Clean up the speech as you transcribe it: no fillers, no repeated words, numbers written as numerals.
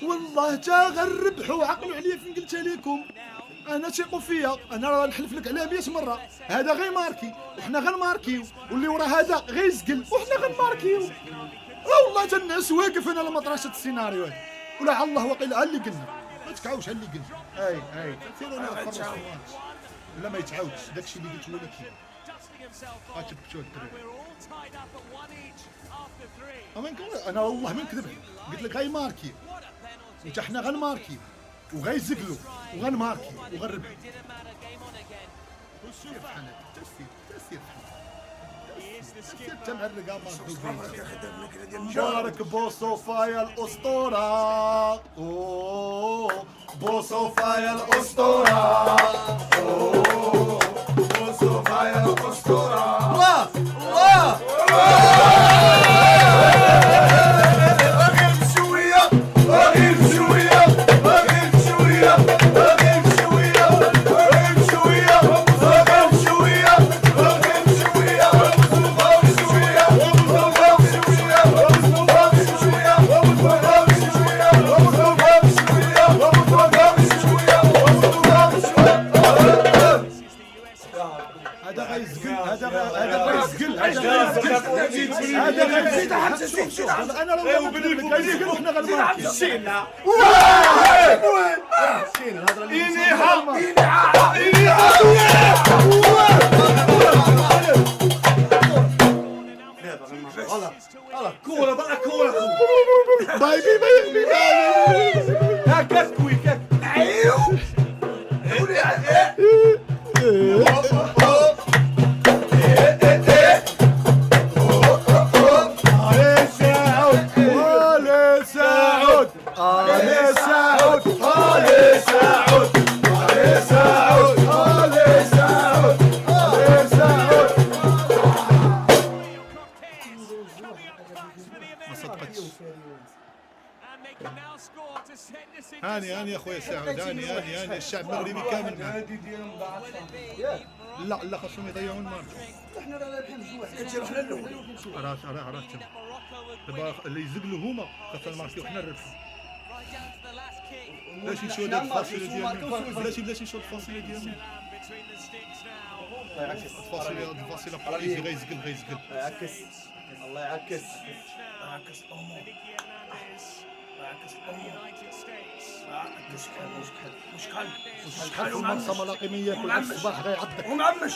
والله تا غنربحوا. عقلوا عليا فين قلتها لكم. انا ثقوا فيا، انا راه نحلف لك عليها 100 مره. هذا غير ماركي وحنا غنماركيو، واللي وراه هذا غيزقل وحنا غنماركيو. والله تنعس واقف انا لما طراشت السيناريو هذا. ولا الله وقيل اللي قلنا ما تكعوش اللي قلنا. اي تيروا لا ما يتعاودش داكشي اللي قلت ولكن غتبكتوا الدراري. انا والله ما نكذب عليك، قلت لك غيماركي وتا حنا غنماركي وغيزقلوا وغنماركي وغنربحوا. سير بحال هكا تسير تمهرقه مبارك بوصوفايا الاسطوره. اوه بوصوفايا الاسطوره. اوه بوصوفايا الاسطوره. الله الله انا لو بنقول لك احنا غنماركي شينا شينا كورة بقى كورة بايبي هكا كويك هاني يا خويا سعود، هاني الشعب المغربي كامل معاك. لا خاصهم يضيعوا المارك. احنا راه رابحين بجوج كنتيروا حنا الاول. راه دابا اللي يزقلوا هما خاص الماركي وحنا نربحوا. بلاش نشوفوا هاد الفاصله ديالنا، بلاش نشوفوا الفاصله ديالنا. الفاصله بوليسي غيزقل. يعكس الله يعكس امور. مشكل في المنصة ملاقمية كل الصباح غيعضك ومعمش